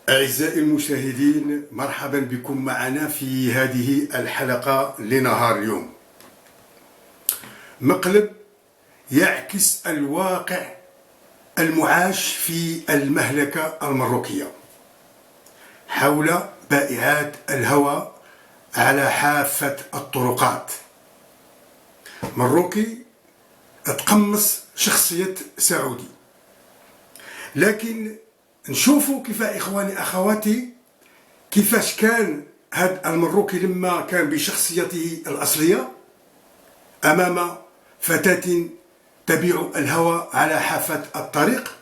أعزائي المشاهدين، مرحبا بكم معنا في هذه الحلقة لنهار اليوم. مقلب يعكس الواقع المعاش في المملكة المروكية حول بائعات الهواء على حافة الطرقات. مروكي تقمص شخصية سعودي، لكن نشوفوا كيف إخواني أخواتي كيفاش كان هذا المروكي لما كان بشخصيته الأصلية أمام فتاة تبيع الهواء على حافة الطريق،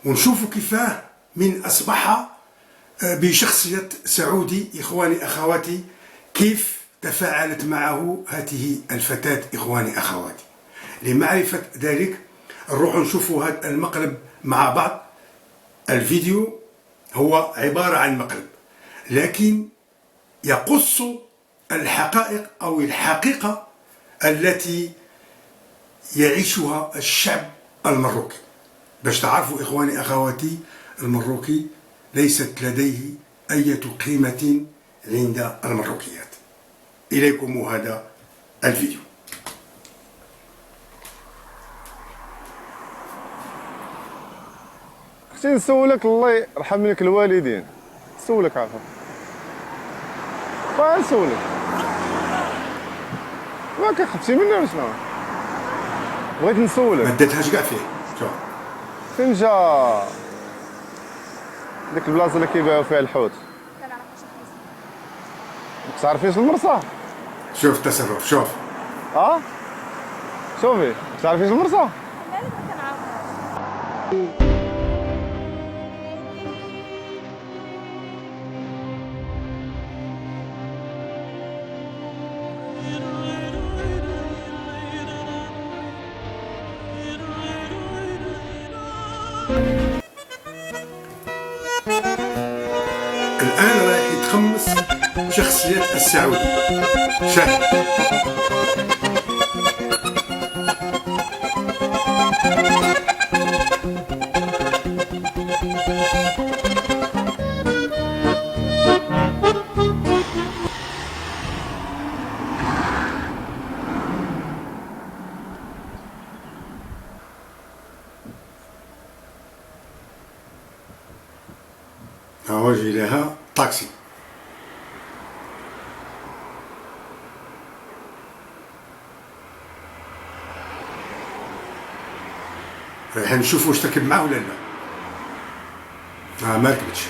ونشوفوا كيفاه من أصبح بشخصية سعودي. إخواني أخواتي كيف تفاعلت معه هذه الفتاة. إخواني أخواتي لمعرفة ذلك نروح نشوفوا هذا المقلب مع بعض. الفيديو هو عبارة عن مقلب، لكن يقص الحقائق أو الحقيقة التي يعيشها الشعب المروكي، باش تعرفوا إخواني أخواتي المروكي ليست لديه أي قيمة عند المروكيات. إليكم هذا الفيديو. اختي نسولك، الله يرحم لك الوالدين، نسولك عافاك، نسولك ما كنخبتي مني ولا شنو؟ بغيت نسولك. ما داتهاش كاع فيه. شوف فين جا ديك البلاصه اللي كيبيعوا فيها الحوت؟ ما تعرفيش المرصه؟ شوف التصرف، شوف شوفي، ما تعرفيش المرصه؟ لا ما كنعرفهاش. الآن رايح يتخمس شخصية السعودي. شاهد. أوجه لها طاكسي. رايح نشوفوا واش تركب معاه ولا لا. ما ركبتش.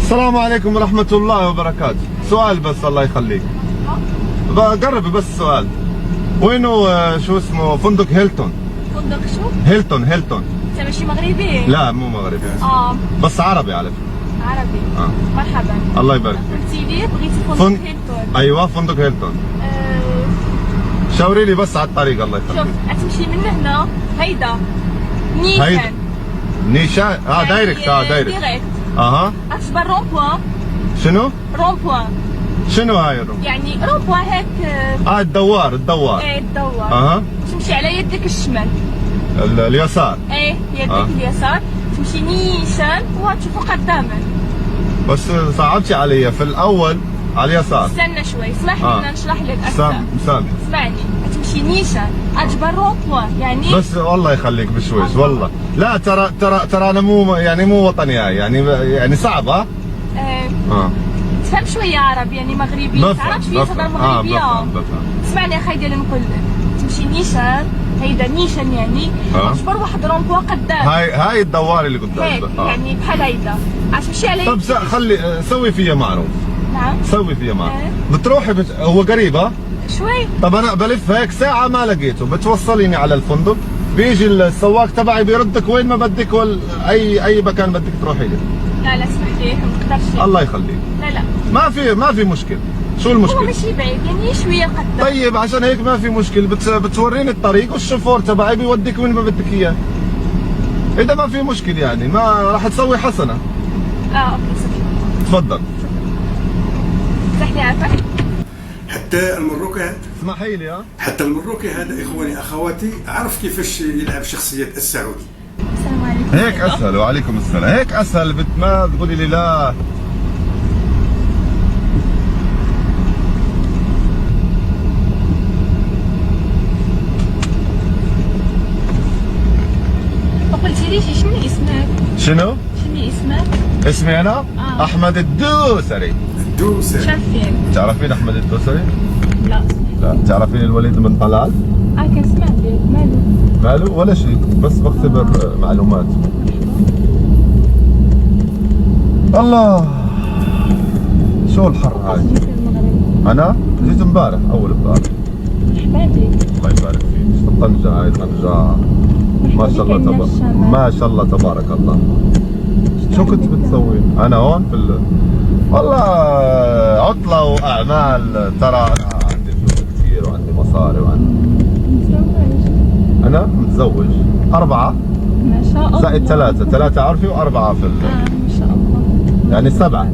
السلام عليكم ورحمة الله وبركاته. سؤال بس الله يخليك، قربي بس السؤال. وينو شو اسمه فندق هيلتون؟ فندق شو؟ هيلتون. انت ماشي مغربي؟ لا مو مغربي، بس عربي على فكرة. عربي. مرحبا، الله يبارك فيك. قلتي لي بغيتي فندق هيلتون. ايوه فندق هيلتون. شاوري لي بس على الطريق الله يخليك. شوف غتمشي من هنا، هيدا نيشان. نيشان دايركت. دايركت. غتجبر رومبوان. شنو؟ رومبوان. شنو هاي الروم؟ يعني رومبوان هيك. الدوار. ايه الدوار. تمشي على يدك الشمال. اليسار. ايه يدك اليسار، تمشي نيشان وغتشوفو قدامك. بس صعبتي عليا في الاول على اليسار. استنى شوي، اسمح لي نشرح لك اكثر. اسمعني، تمشي نيشان اجبر رومبوان يعني. بس والله يخليك بشويش والله. لا ترى انا مو وطني هاي، يعني صعب. تفهم شويه عربي يعني مغربي، تعرف شويه تهضر مغربيه. اسمعني اخي ديال نقول لك، تمشي نيشان، هيدا نيشان يعني تجبر واحد رومبوا قدام. هاي الدوار اللي قدام هيك يعني بحال هيدا، تمشي على. طب خلي سوي فيا معروف. نعم سوي فيا معروف. بتروحي هو قريب شوي. طب انا بلف هيك ساعه ما لقيته، بتوصليني على الفندق، بيجي السواق تبعي بيردك وين ما بدك، اي مكان بدك تروحي له. لا اسمح لي، ما نقدرش. الله يخليك. لا ما في مشكله. شو هو المشكل؟ ماشي بعيد يعني شويه قدام. طيب عشان هيك ما في مشكل، بتوريني الطريق والشوفور تبعي بيوديك وين ما بدك اياه. اذا ما في مشكل يعني ما راح تسوي حسنه. اوكي صافي. تفضل. صحتي عافاك. حتى المروكي هذا، اسمحي لي. حتى المروكي هذا اخواني اخواتي عرف كيفاش يلعب شخصيه السعودي. السلام عليكم. هيك اسهل. وعليكم السلام. هيك اسهل، ما تقولي لي لا. ما قلتيليش شنو اسمك؟ شنو؟ شنو اسمك؟ اسمي انا؟ احمد الدوسري. الدوسري. شافين. تعرفين احمد الدوسري؟ لا. لا. تعرفين الوليد بن طلال؟ كان سمعت به. ماله ولا شيء، بس بختبر معلومات. الله، شو الحر هاي؟ جيت المغرب. انا جيت امبارح، اول امبارح. مرحبا بك. الله يبارك فيك. طنجة هاي طنجة ما شاء الله تبارك، ما شاء الله تبارك الله. شو كنت بتسوي؟ انا هون والله عطلة واعمال. ترى انا عندي فلوس كثير وعندي مصاري متزوج. انا متزوج 4 ما شاء الله. زائد 3 عرفي و4 في ما شاء الله. يعني 7.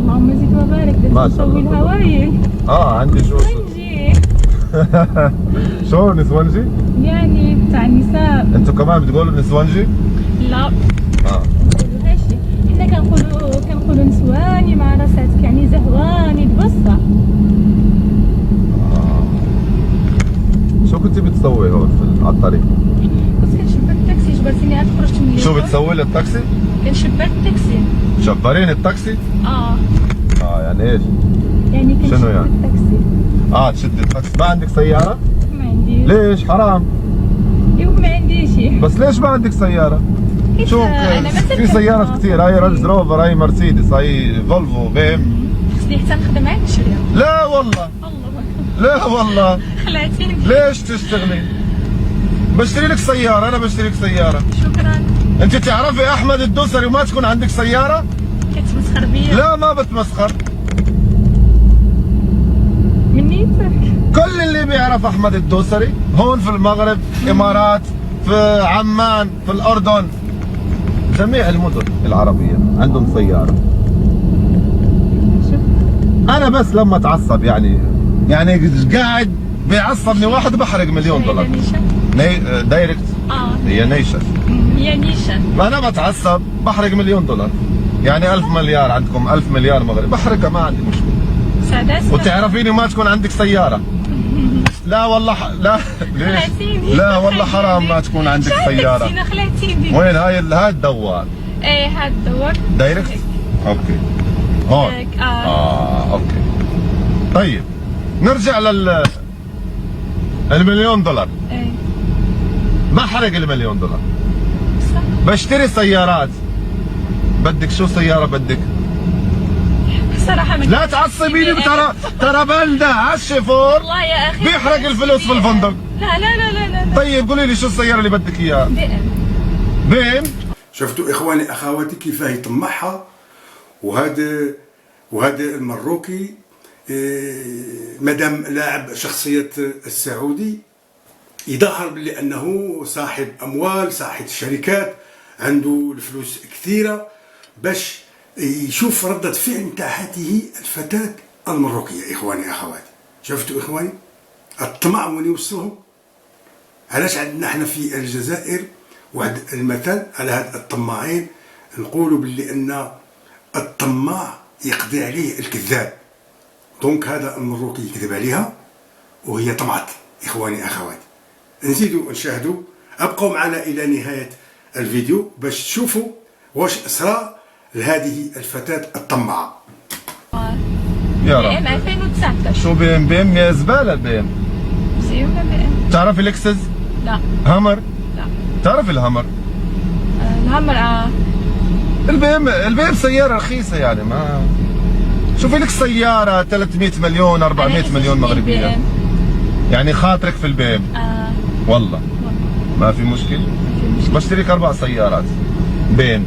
اللهم زد وبارك. ما شاء الله. تسوي الهوايل. عندي شو نجي. شو نسوانجي؟ يعني بتاع النساء. انتوا كمان بتقولوا نسوانجي؟ لا. نقولوهاش. احنا كنقولوا نسواني مع راساتك، يعني زهواني تبصع. شو كنت بتسوي هون على الطريق؟ كنت كنشبر التاكسي، جبرتيني عاد خرجت من شو اليوم. بتسوي للتاكسي؟ كنشبر التاكسي. شبرين التاكسي؟ يعني ايش؟ يعني كنشبر شنو يعني؟ التاكسي. تشد التاكسي. ما عندك سيارة؟ ما عنديش. ليش؟ حرام. ايوه ما عنديش. بس ليش ما عندك سيارة؟ شوف أنا ما في تركب سيارات معاك. كثير، هاي رانج روفر، هاي مرسيدس، هاي فولفو، بيم. خصني حتى نخدم معاك نشريها. لا والله، الله لا والله. خلعتيني. ليش تشتغلي؟ بشتري لك سيارة، أنا بشتري لك سيارة. شكرا. أنت تعرفي أحمد الدوسري وما تكون عندك سيارة؟ كتمسخر بيا. لا ما بتمسخر. من نيتك. كل اللي بيعرف أحمد الدوسري هون في المغرب، إمارات، في عمان، في الأردن، جميع المدن العربية عندهم سيارة. أنا بس لما أتعصب يعني قاعد بيعصبني واحد بحرق $1,000,000. دايركت. هي نيشن. هي نيشان. أنا بتعصب بحرق $1,000,000. يعني 1000 مليار عندكم، 1000 مليار مغرب بحرقها ما عندي مشكلة. سعداء. وتعرفين ما تكون عندك سيارة. لا والله لا. ليش؟ لا والله حرام ما تكون عندك سيارة. خلعتيني. وين هاي الدوار؟ ايه هاد الدور. دايركت؟ اوكي. هون. اوكي. طيب نرجع $1,000,000. ايه. بحرق $1,000,000. صح. بشتري سيارات. بدك شو سيارة بدك؟ صراحة لا تعصبيني، ترى بلدة على الشيفور والله يا اخي بيحرق الفلوس في الفندق. لا لا لا لا لا. طيب قولي لي شو السيارة اللي بدك اياها؟ بيم. شفتوا اخواني اخواتي كيف يطمعها. وهذا المروكي مادام لاعب شخصية السعودي يظهر بلي انه صاحب اموال، صاحب شركات، عنده الفلوس كثيرة، باش يشوف ردة فعل نتاع هذه الفتاة المروكية. اخواني اخواتي شفتوا اخواني الطمع وين يوصلهم. علاش عندنا احنا في الجزائر واحد المثل على هاد الطماعين، نقولوا باللي ان الطماع يقضي عليه الكذاب. دونك هذا المروكي يكذب عليها وهي طمعت. اخواني اخواتي نزيدوا نشاهدوا، ابقوا معنا الى نهاية الفيديو باش تشوفوا واش صرا لهذه الفتاة الطماعة. يا بي ام رب. 2019. شو بي ام يا زبالة البي ام. زي ولا بي ام؟ تعرفي لكسس؟ لا. هامر؟ لا. تعرفي الهامر؟ الهامر. البي ام سيارة رخيصة يعني ما. شوفي لك سيارة 300 مليون 400 مليون مغربية. يعني خاطرك في البي ام. والله ما في مشكل. بشتري لك 4 سيارات بي ام.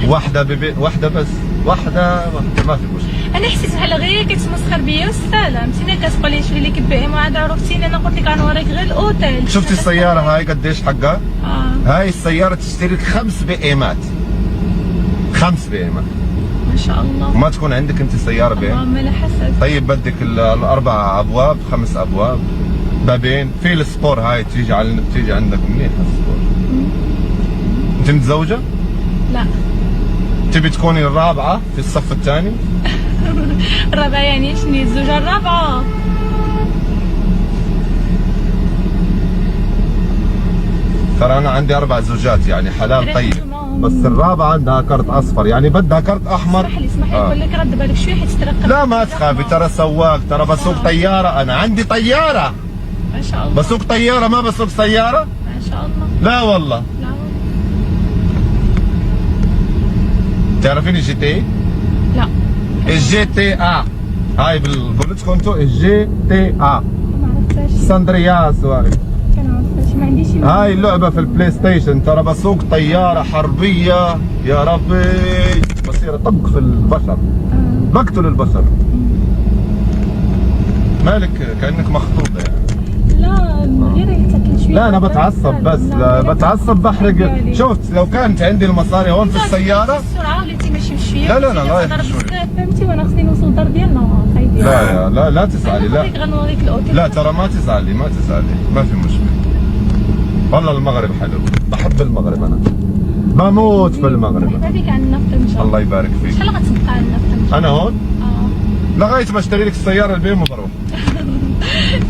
واحدة واحدة بس، واحدة ما في مشكلة. انا حسيت بحال غير كتمسخر بيا والسلام. فهمتيني كتقول لي شري لك بي ام عاد عرفتيني انا قلت لك غنوريك غير الاوتيل. شفتي السياره هاي قديش حقها؟ هاي السياره تشتري لك 5 بي امات. 5 بي امات ما شاء الله. وما تكون عندك انت سياره بي ام. اللهم لا حسد. طيب بدك الاربع ابواب 5 ابواب بابين في السبور هاي بتيجي عندك منيح السبور. انت متزوجه؟ لا. تبي تكوني الرابعه في الصف الثاني؟ الرابعه يعني شنو؟ الزوجه الرابعه. ترى انا عندي 4 زوجات يعني حلال طيب، بس الرابعه عندها كرت اصفر يعني بدها كرت احمر. اسمح لي اقول لك رد بالك شوي حتترقب. لا ما تخافي، ترى سواق، ترى بسوق طياره، انا عندي طياره. ما شاء الله. بسوق طياره ما بسوق سياره. ما شاء الله. لا والله. لا والله. تعرفين الجي تي؟ لا. الجي تي ا هاي بالبولتكم انتو الجي تي ا. ما عرفتهاش. ساندرياس وهاي. كنعرفهاش ما عنديش. هاي اللعبة في البلاي ستيشن. ترى بسوق طيارة حربية يا ربي، بصير طق في البشر، بقتل البشر. مالك كأنك مخطوطة يعني. لا غير هيك شوي. لا أنا بتعصب بس، لا بتعصب بحرق. شفت لو كانت عندي المصاري هون في السيارة. السرعة وليتي ماشي شوية. لا لا لا لا يمشي شوي. فهمتي وانا خصني نوصل الدار ديالنا خايفين. لا لا لا تزعلي. لا غنوريك الاوتيل. لا ترى ما تزعلي ما تزعلي، ما في مشكلة. والله المغرب حلو، بحب المغرب أنا، بموت في المغرب. مرحبا بك عندنا في طنجة. الله يبارك فيك. شحال غتبقى عندنا في طنجة؟ أنا هون؟ لغاية ما اشتري لك السيارة البيم وبروح.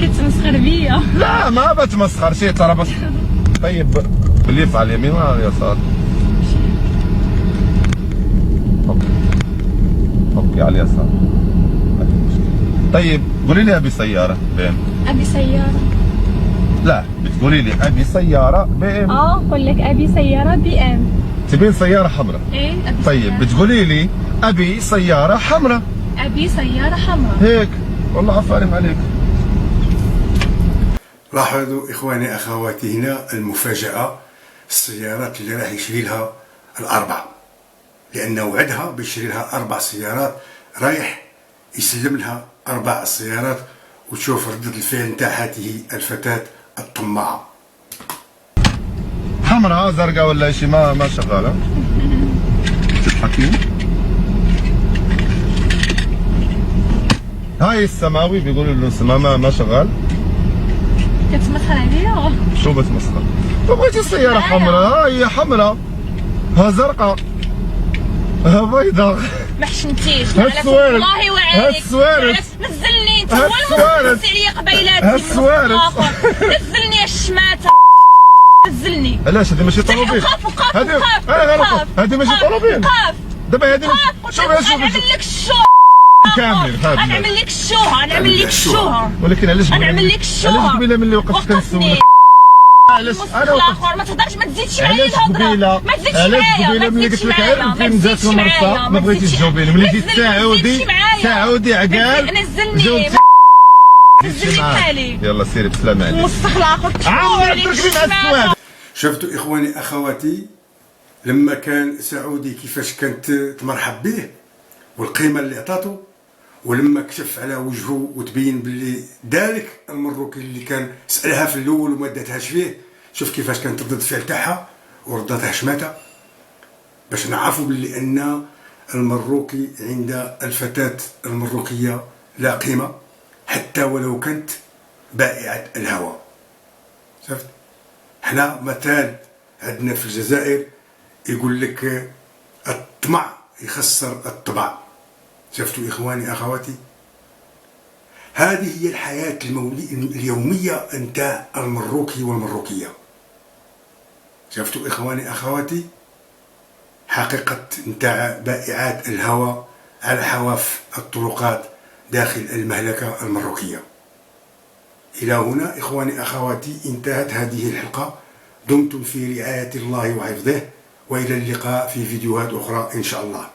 كتمسخر بيا. لا ما بتمسخر شيء ترى بس. طيب بليف على اليمين ولا على اليسار؟ اوكي على اليسار ما في مشكلة. طيب قولي لي ابي سيارة بيم. ابي سيارة. لا بتقولي لي ابي سيارة بي ام. قول لك ابي سيارة بي ام. تبين سيارة حمراء؟ ايه ابي. طيب سيارة. بتقولي لي ابي سيارة حمراء. ابي سيارة حمراء. هيك والله عفارم عليك. لاحظوا إخواني أخواتي هنا المفاجأة، السيارات اللي راح يشري لها الأربعة، لأنه وعدها بيشري لها 4 سيارات، رايح يسلم لها 4 سيارات، وتشوف ردة الفعل نتاع هذه الفتاة الطماعة. حمراء زرقاء ولا شيء ما شغالة. تضحكين؟ هاي السماوي بيقولوا له السماء ما شغال. كتمسخر عليا؟ شو بتمسخر؟ بغيتي السيارة حمراء، هي حمراء، ها زرقاء، ها بيضاء. ما حشمتيش. هالسوارد. والله وعليك. هالسوارد. نزلني انت. هالسوارد. تهزي عليا قبيلاتي. هالسوارد. نزلني يا الشماتة. نزلني. علاش هذه ماشي طلبين؟ هذه ماشي طلبين. دابا هذه شوف غنعمل لك الشو كامل. غنعمل لك الشوها. غنعمل لك الشوها. ولكن علاش غنعمل لك الشوها. علاش قبيله ملي وقفت كنسولك؟ علاش انا الاخر ما تهضرش، ما تزيدش معايا علاش قبيله؟ ما تزيدش علاش معايا. قبيله ملي قلت لك عرف فين جات المرصه ما بغيتيش تجاوبيني، ملي جيت سعودي عقال نزلني. نزلني بحالي. يلا سيري بسلامة عليك. مستخ الاخر. عمرك تركبي مع السواد. شفتوا إخواني أخواتي لما كان سعودي كيفاش كانت تمرحب به والقيمة اللي عطاته، ولما كشف على وجهه وتبين باللي ذلك المروكي اللي كان سألها في الأول وما داتهاش فيه، شوف كيفاش كانت ردة الفعل تاعها وردتها شماتة، باش نعرفوا باللي أن المروكي عند الفتاة المروكية لا قيمة حتى ولو كانت بائعة الهوى. شفت؟ حنا مثال عندنا في الجزائر يقول لك الطمع يخسر الطبع. شفتوا إخواني أخواتي؟ هذه هي الحياة اليومية نتاع المروكي والمروكية. شفتوا إخواني أخواتي؟ حقيقة نتاع بائعات الهوى على حواف الطرقات داخل المهلكة المروكية. إلى هنا إخواني أخواتي انتهت هذه الحلقة. دمتم في رعاية الله وحفظه، وإلى اللقاء في فيديوهات أخرى إن شاء الله.